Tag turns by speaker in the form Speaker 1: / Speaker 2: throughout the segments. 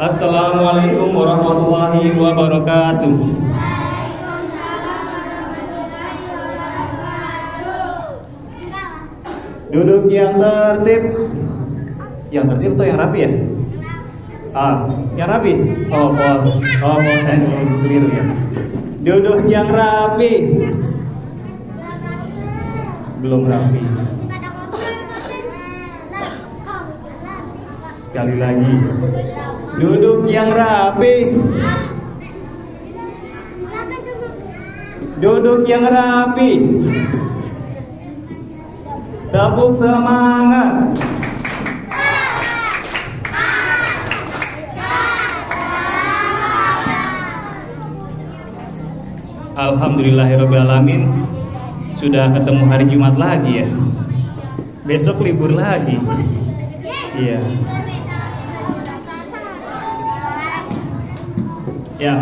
Speaker 1: Assalamualaikum warahmatullahi wabarakatuh. Duduk yang tertib. Yang tertib atau yang rapi ya? Yang rapi. Saya keliru ya. Duduk yang rapi. Belum rapi. Sekali lagi. Duduk yang rapi. Duduk yang rapi. Tepuk semangat. Alhamdulillahirrabbilalamin. Sudah ketemu hari Jumat lagi ya. Besok libur lagi. Iya. Ya.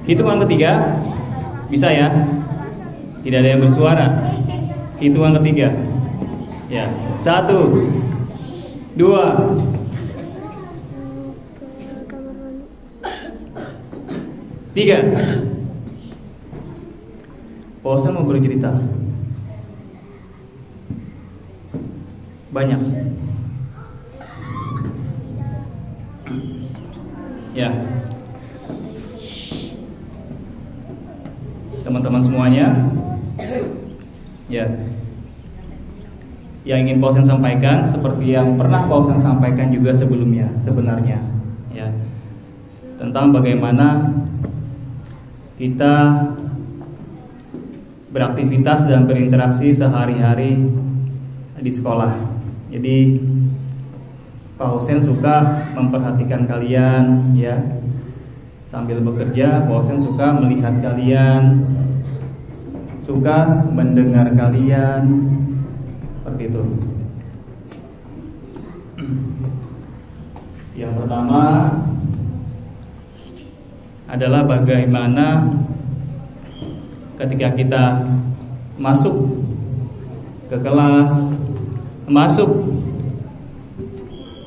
Speaker 1: Hitungan ketiga. Bisa ya? Tidak ada yang bersuara. Hitungan ketiga. Ya. 1, 2, 3. Pak Ustaz mau bercerita. Banyak. Ya. Teman-teman semuanya. Ya. Yang ingin Pak Ustaz sampaikan seperti yang pernah Pak Ustaz sampaikan juga sebelumnya sebenarnya, ya. Tentang bagaimana kita beraktivitas dan berinteraksi sehari-hari di sekolah. Jadi Pak Husen suka memperhatikan kalian, ya. Sambil bekerja, Pak Husen suka melihat kalian, suka mendengar kalian, seperti itu. Yang pertama adalah bagaimana ketika kita masuk ke kelas, masuk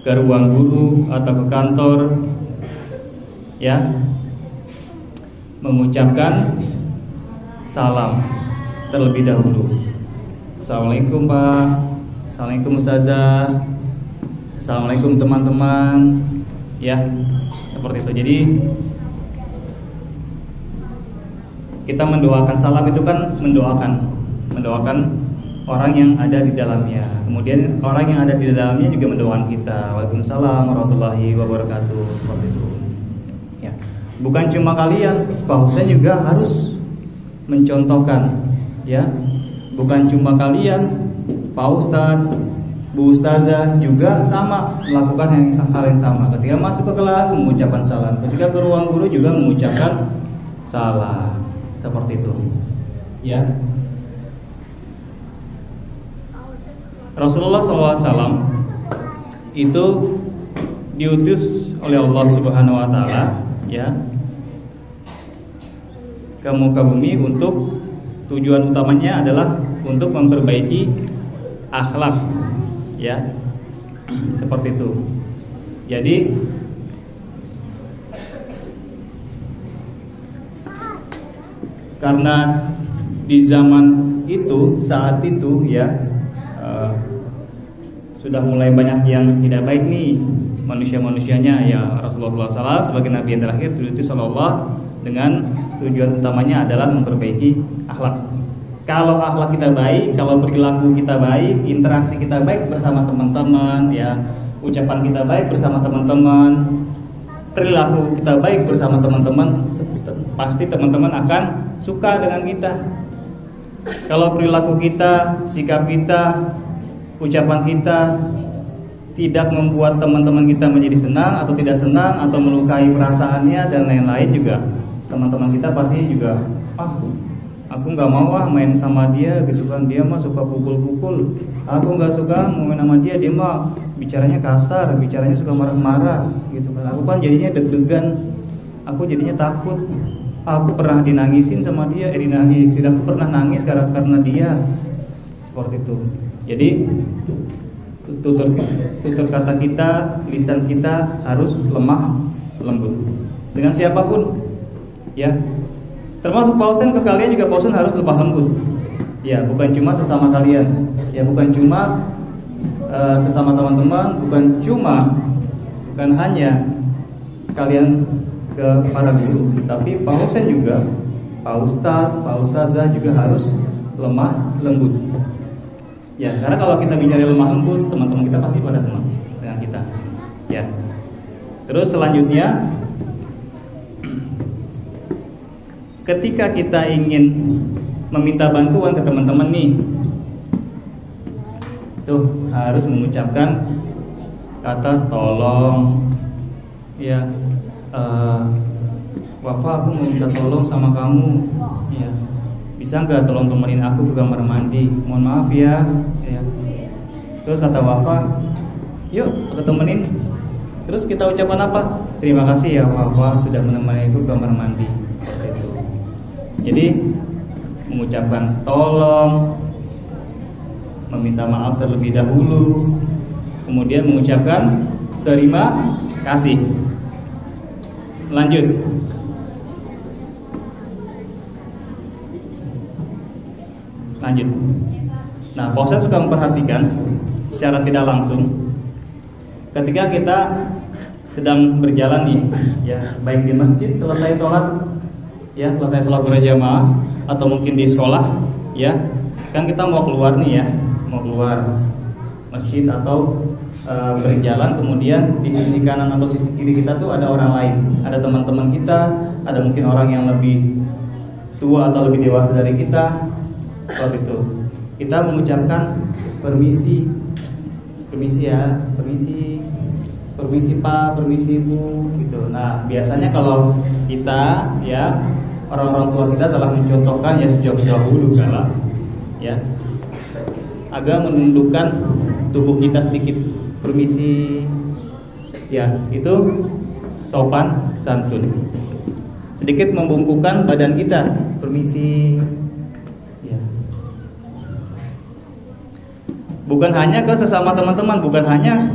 Speaker 1: ke ruang guru atau ke kantor, ya, mengucapkan salam terlebih dahulu. Assalamualaikum Pak, Assalamualaikum Ustazah, Assalamualaikum teman-teman, ya, seperti itu. Jadi kita mendoakan salam itu kan mendoakan orang yang ada di dalamnya. Kemudian orang yang ada di dalamnya juga mendoakan kita. Waalaikumsalam warahmatullahi wabarakatuh, seperti itu. Ya. Bukan cuma kalian, Pak Husen juga harus mencontohkan, ya. Bukan cuma kalian, Pak Ustadz, Bu Ustazah juga sama melakukan hal yang sama. Ketika masuk ke kelas mengucapkan salam, ketika ke ruang guru juga mengucapkan salam. Seperti itu, ya. Rasulullah SAW itu diutus oleh Allah Subhanahu Wa Taala, ya, ke muka bumi untuk tujuan utamanya adalah untuk memperbaiki akhlak, ya, seperti itu. Jadi karena di zaman itu, saat itu, ya, sudah mulai banyak yang tidak baik nih manusia-manusianya, ya. Rasulullah SAW sebagai Nabi yang terakhir diutus Allah dengan tujuan utamanya adalah memperbaiki akhlak. Kalau akhlak kita baik, kalau perilaku kita baik, interaksi kita baik bersama teman-teman, ya, ucapan kita baik bersama teman-teman, perilaku kita baik bersama teman-teman, pasti teman-teman akan suka dengan kita. Kalau perilaku kita, sikap kita, ucapan kita tidak membuat teman-teman kita menjadi senang atau tidak senang atau melukai perasaannya dan lain-lain juga, teman-teman kita pasti juga, aku nggak mau main sama dia gitu kan, dia mah suka pukul-pukul, aku nggak suka main sama dia, dia mah bicaranya kasar, bicaranya suka marah-marah gitu kan, aku kan jadinya deg-degan, aku jadinya takut, aku pernah dinangisin sama dia, dinangisin, aku pernah nangis karena dia, seperti itu. Jadi tutur kata kita, lisan kita harus lemah lembut dengan siapapun, ya. Termasuk pausen ke kalian juga, pausen harus lemah lembut, ya. Bukan cuma sesama kalian, ya. Bukan cuma sesama teman-teman, bukan hanya kalian ke para guru, tapi pausen juga, pak ustadz, pak ustazah juga harus lemah lembut. Ya, karena kalau kita bicara lemah lembut, teman-teman kita pasti pada senang dengan kita. Ya. Terus selanjutnya, ketika kita ingin meminta bantuan ke teman-teman nih, tuh harus mengucapkan kata tolong. Ya, Wafa, aku mau minta tolong sama kamu. Ya. Bisa nggak tolong temenin aku ke kamar mandi? Mohon maaf ya. Ya. Terus kata Wafa, yuk aku temenin. Terus kita ucapan apa? Terima kasih ya Wafa sudah menemani aku ke kamar mandi. Itu. Jadi mengucapkan tolong, meminta maaf terlebih dahulu, kemudian mengucapkan terima kasih. Lanjut. Nah, pausen suka memperhatikan secara tidak langsung ketika kita sedang berjalan nih, ya, baik di masjid selesai sholat berjamaah atau mungkin di sekolah, ya, kan kita mau keluar nih, ya, mau keluar masjid atau berjalan, kemudian di sisi kanan atau sisi kiri kita tuh ada orang lain, ada teman-teman kita, ada mungkin orang yang lebih tua atau lebih dewasa dari kita. Seperti itu, kita mengucapkan permisi ya, permisi Pak, permisi Bu, gitu. Nah, biasanya kalau kita, ya, orang-orang tua kita telah mencontohkan ya sejak dahulu kala, ya, agak menundukkan tubuh kita sedikit, permisi, ya, itu sopan santun. Sedikit membungkukkan badan kita, permisi. Bukan hanya ke sesama teman-teman, bukan hanya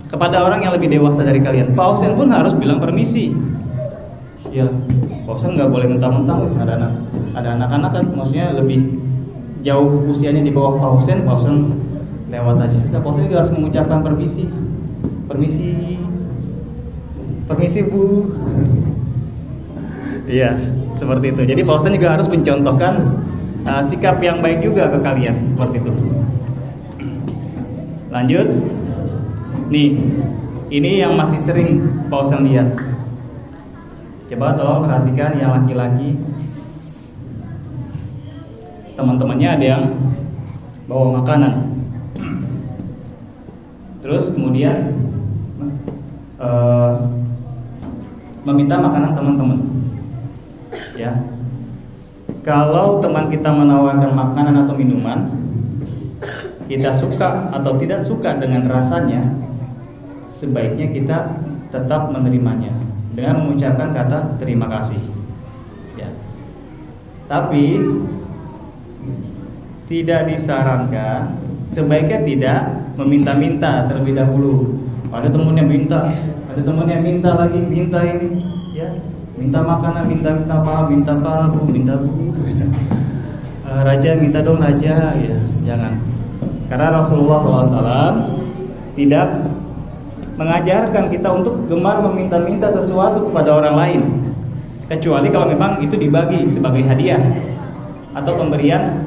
Speaker 1: kepada orang yang lebih dewasa dari kalian. Pausen pun harus bilang permisi. Ya, pausen nggak boleh mentang-mentang. Ada anak-anak kan, maksudnya lebih jauh usianya di bawah pausen lewat aja. Nah, pausen juga harus mengucapkan permisi, permisi Bu. Iya, seperti itu. Jadi pausen juga harus mencontohkan sikap yang baik juga ke kalian, seperti itu. Lanjut. Nih, ini yang masih sering pausen lihat. Coba tolong perhatikan yang laki-laki. Teman-temannya ada yang bawa makanan. Terus kemudian meminta makanan teman-teman. Ya. Kalau teman kita menawarkan makanan atau minuman, kita suka atau tidak suka dengan rasanya, sebaiknya kita tetap menerimanya dengan mengucapkan kata terima kasih. Ya. Tapi tidak disarankan, sebaiknya tidak meminta-minta terlebih dahulu. Ada teman yang minta, lagi minta ini, ya. Minta makanan, minta Bu, Raja minta dong Raja, ya, jangan. Karena Rasulullah SAW tidak mengajarkan kita untuk gemar meminta-minta sesuatu kepada orang lain, kecuali kalau memang itu dibagi sebagai hadiah atau pemberian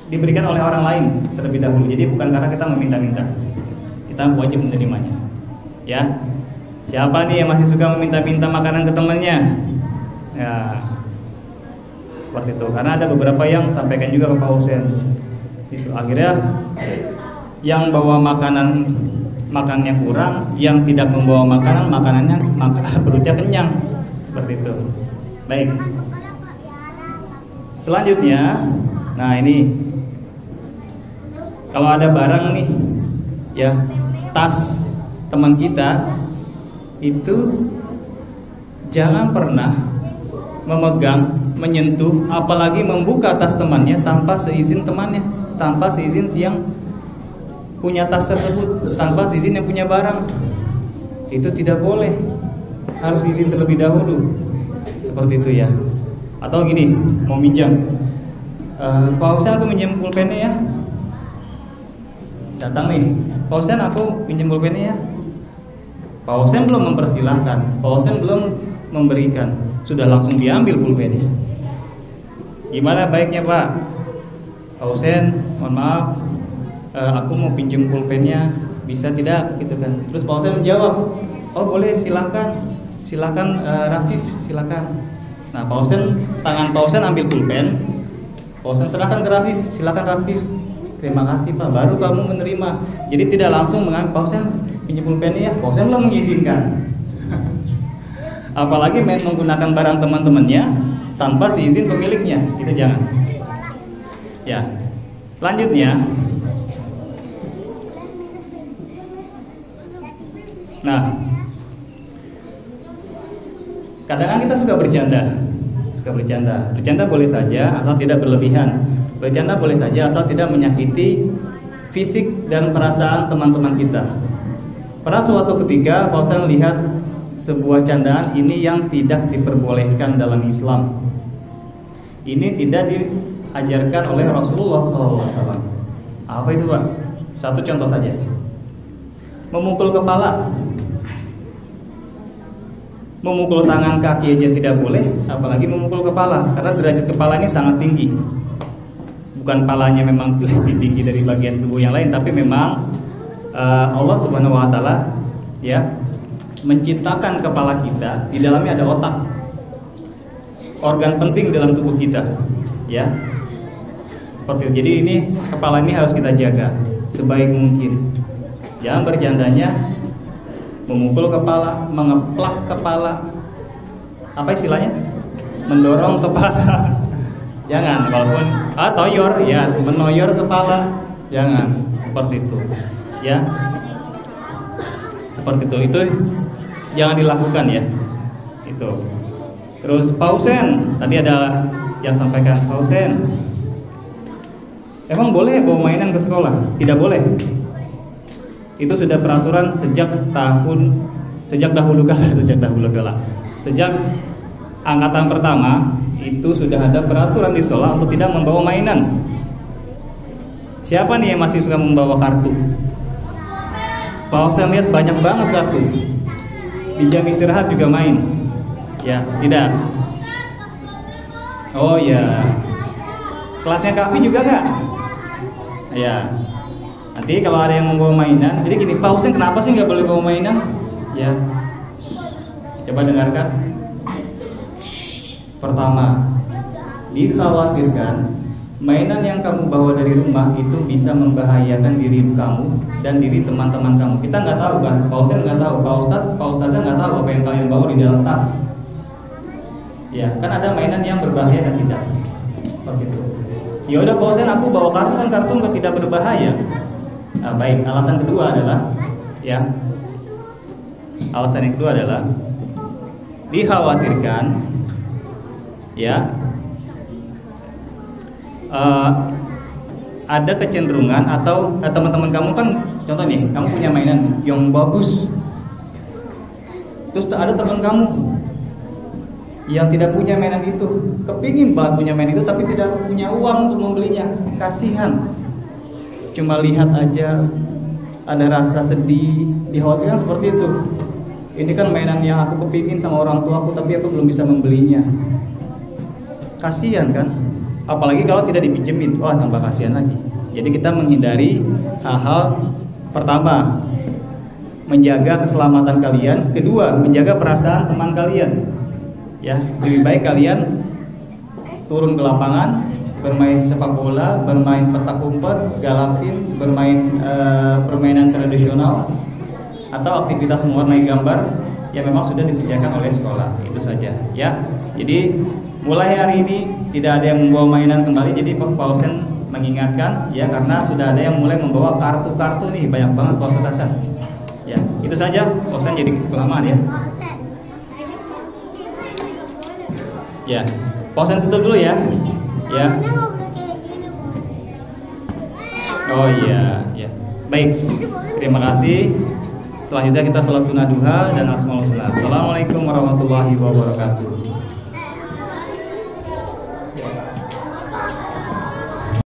Speaker 1: diberikan oleh orang lain terlebih dahulu. Jadi bukan karena kita meminta-minta, kita wajib menerimanya, ya. Siapa nih yang masih suka meminta-minta makanan ke temannya? Ya, seperti itu. Karena ada beberapa yang sampaikan juga ke Pak Husen. Itu akhirnya yang bawa makannya kurang, yang tidak membawa makanannya perutnya kenyang. Seperti itu. Baik. Selanjutnya, nah ini kalau ada barang nih, ya, tas teman kita, itu jangan pernah memegang menyentuh, apalagi membuka tas temannya tanpa seizin temannya, tanpa seizin yang punya tas tersebut, tanpa seizin yang punya barang. Itu tidak boleh, harus izin terlebih dahulu. Seperti itu ya. Atau gini, mau minjam, Pak Husen aku minjem pulpennya ya. Datang nih, Pak Husen aku pinjam pulpennya ya. Pak Husen belum mempersilahkan, Pak Husen belum memberikan, sudah langsung diambil pulpennya. Gimana baiknya Pak? Pak Husen, mohon maaf, aku mau pinjam pulpennya, bisa tidak? Gitu kan. Terus Pak Husen menjawab, oh boleh, silakan Rafif, silakan. Nah Pak Husen, tangan Pak Husen ambil pulpen, Pak Husen serahkan ke Rafif, silakan Rafif. Terima kasih Pak, baru kamu menerima. Jadi tidak langsung mengambil, Pak Husen pinjam pulpennya ya, Pak Husen belum mengizinkan. Apalagi main menggunakan barang teman-temannya tanpa seizin pemiliknya, itu jangan. Ya, selanjutnya. Nah, kadang-kadang kita suka bercanda. Bercanda boleh saja asal tidak berlebihan. Bercanda boleh saja asal tidak menyakiti fisik dan perasaan teman-teman kita. Pada suatu ketika Pak Husen melihat sebuah candaan ini yang tidak diperbolehkan dalam Islam. Ini tidak diajarkan oleh Rasulullah SAW. Apa itu Pak? Satu contoh saja. Memukul kepala, memukul tangan kaki aja tidak boleh, apalagi memukul kepala, karena derajat kepala ini sangat tinggi. Bukan kepalanya memang lebih tinggi dari bagian tubuh yang lain, tapi memang Allah Subhanahu Wa Taala ya menciptakan kepala kita, di dalamnya ada otak, organ penting dalam tubuh kita, ya. Seperti itu. Jadi ini kepala ini harus kita jaga sebaik mungkin. Jangan bercandanya memukul kepala, mengeplak kepala, apa istilahnya? Mendorong kepala. Jangan, walaupun toyor ya, menoyor kepala, jangan seperti itu. Ya. Seperti itu jangan dilakukan ya. Itu. Terus Pak Husen, tadi ada yang sampaikan, Pak Husen, emang boleh bawa mainan ke sekolah? Tidak boleh. Itu sudah peraturan sejak dahulu kala. Sejak angkatan pertama itu sudah ada peraturan di sekolah untuk tidak membawa mainan. Siapa nih yang masih suka membawa kartu? Pak Husen lihat banyak banget kartu. Di jam istirahat juga main. Ya, tidak. Oh ya. Kelasnya Kavi juga Kak? Ya. Nanti kalau ada yang membawa mainan, jadi gini, Pak Husen kenapa sih nggak boleh bawa mainan? Ya, coba dengarkan. Pertama, dikhawatirkan mainan yang kamu bawa dari rumah itu bisa membahayakan diri kamu dan diri teman-teman kamu. Kita nggak tahu kan, Pak Husen nggak tahu, Pak Ustazah nggak tahu apa yang kalian bawa di dalam tas. Ya, kan ada mainan yang berbahaya dan tidak. Seperti itu. Ya udah Pak Husen, aku bawa kartu, kan kartu nggak tidak berbahaya. Nah, baik, alasan kedua adalah alasan yang kedua adalah dikhawatirkan ada kecenderungan atau teman-teman kamu kan, contoh nih, kamu punya mainan yang bagus, terus ada teman kamu yang tidak punya mainan itu, kepingin banget punya mainan itu tapi tidak punya uang untuk membelinya, kasihan. Cuma lihat aja ada rasa sedih, dikhawatirkan seperti itu. Ini kan mainan yang aku kepingin sama orang tua aku, tapi aku belum bisa membelinya. Kasihan kan? Apalagi kalau tidak dipinjemin, wah tambah kasihan lagi. Jadi kita menghindari hal-hal, pertama, menjaga keselamatan kalian. Kedua, menjaga perasaan teman kalian. Ya, lebih baik kalian turun ke lapangan, bermain sepak bola, bermain petak umpet, galaksin, bermain permainan tradisional, atau aktivitas mewarnai gambar yang memang sudah disediakan oleh sekolah. Itu saja ya. Jadi mulai hari ini tidak ada yang membawa mainan kembali. Jadi Pak Husen mengingatkan ya, karena sudah ada yang mulai membawa kartu-kartu nih, banyak banget Pak Ustaz. Ya, itu saja. Pak Husen jadi kelamaan ya. Ya, pausan tutup dulu ya. Ya. Oh iya, ya. Baik. Terima kasih. Selanjutnya kita sholat sunnah duha dan asmaul husna. Assalamualaikum warahmatullahi wabarakatuh.